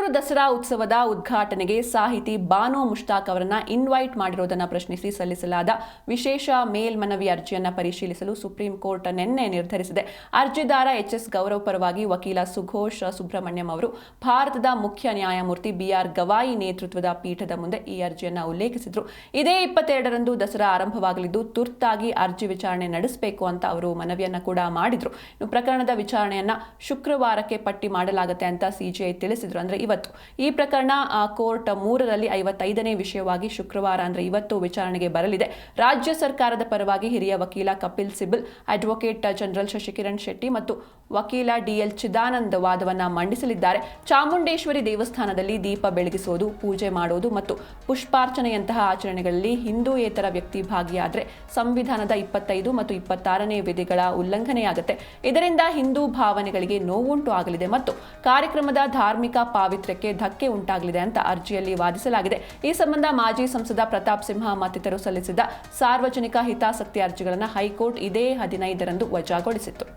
ಬೆಂಗಳೂರು ದಸರಾ ಉತ್ಸವದ ಉದ್ಘಾಟನೆಗೆ ಸಾಹಿತಿ ಬಾನು ಮುಷ್ತಾಕ್ ಅವರನ್ನ ಇನ್ವೈಟ್ ಮಾಡಿರುವುದನ್ನು ಪ್ರಶ್ನಿಸಿ ಸಲ್ಲಿಸಲಾದ ವಿಶೇಷ ಮೇಲ್ಮನವಿ ಅರ್ಜಿಯನ್ನು ಪರಿಶೀಲಿಸಲು ಸುಪ್ರೀಂ ಕೋರ್ಟ್ ನಿನ್ನೆ ನಿರ್ಧರಿಸಿದೆ. ಅರ್ಜಿದಾರ ಎಚ್ಎಸ್ ಗೌರವ್ ಪರವಾಗಿ ವಕೀಲ ಸುಘೋಷ್ ಸುಬ್ರಹ್ಮಣ್ಯಂ ಅವರು ಭಾರತದ ಮುಖ್ಯ ನ್ಯಾಯಮೂರ್ತಿ ಬಿಆರ್ ಗವಾಯಿ ನೇತೃತ್ವದ ಪೀಠದ ಮುಂದೆ ಈ ಅರ್ಜಿಯನ್ನು ಉಲ್ಲೇಖಿಸಿದರು. ಇದೇ 22ರಂದು ದಸರಾ ಆರಂಭವಾಗಲಿದ್ದು ತುರ್ತಾಗಿ ಅರ್ಜಿ ವಿಚಾರಣೆ ನಡೆಸಬೇಕು ಅಂತ ಅವರು ಮನವಿಯನ್ನ ಕೂಡ ಮಾಡಿದ್ರು. ಪ್ರಕರಣದ ವಿಚಾರಣೆಯನ್ನ ಶುಕ್ರವಾರಕ್ಕೆ ಪಟ್ಟಿ ಮಾಡಲಾಗುತ್ತೆ ಅಂತ ಸಿಜೆಐ ತಿಳಿಸಿದ್ರು. ಅಂದ್ರೆ ಇವತ್ತು ಈ ಪ್ರಕರಣ ಕೋರ್ಟ್ 3ರಲ್ಲಿ 55ನೇ ವಿಷಯವಾಗಿ ಶುಕ್ರವಾರ ಅಂದ್ರೆ ಇವತ್ತು ವಿಚಾರಣೆಗೆ ಬರಲಿದೆ. ರಾಜ್ಯ ಸರ್ಕಾರದ ಪರವಾಗಿ ಹಿರಿಯ ವಕೀಲ ಕಪಿಲ್ ಸಿಬಲ್, ಅಡ್ವೊಕೇಟ್ ಜನರಲ್ ಶಶಿಕಿರಣ್ ಶೆಟ್ಟಿ ಮತ್ತು ವಕೀಲ ಡಿಎಲ್ ಚಿದಾನಂದ್ ವಾದವನ್ನ ಮಂಡಿಸಲಿದ್ದಾರೆ. ಚಾಮುಂಡೇಶ್ವರಿ ದೇವಸ್ಥಾನದಲ್ಲಿ ದೀಪ ಬೆಳಗಿಸುವುದು, ಪೂಜೆ ಮಾಡುವುದು ಮತ್ತು ಪುಷ್ಪಾರ್ಚನೆಯಂತಹ ಆಚರಣೆಗಳಲ್ಲಿ ಹಿಂದೂಯೇತರ ವ್ಯಕ್ತಿ ಭಾಗಿಯಾದರೆ ಸಂವಿಧಾನದ 25 ಮತ್ತು 26ನೇ ವಿಧಿಗಳ ಉಲ್ಲಂಘನೆಯಾಗುತ್ತೆ. ಇದರಿಂದ ಹಿಂದೂ ಭಾವನೆಗಳಿಗೆ ನೋವುಂಟು ಆಗಲಿದೆ ಮತ್ತು ಕಾರ್ಯಕ್ರಮದ ಧಾರ್ಮಿಕ ಪಾವಿತ್ರ್ಯಕ್ಕೆ ಧಕ್ಕೆ ಉಂಟಾಗಲಿದೆ ಅಂತ ಅರ್ಜಿಯಲ್ಲಿ ವಾದಿಸಲಾಗಿದೆ. ಈ ಸಂಬಂಧ ಮಾಜಿ ಸಂಸದ ಪ್ರತಾಪ್ ಸಿಂಹ ಮತ್ತಿತರರು ಸಲ್ಲಿಸಿದ್ದ ಸಾರ್ವಜನಿಕ ಹಿತಾಸಕ್ತಿ ಅರ್ಜಿಗಳನ್ನು ಹೈಕೋರ್ಟ್ ಇದೇ 15ರಂದು ವಜಾಗೊಳಿಸಿತ್ತು.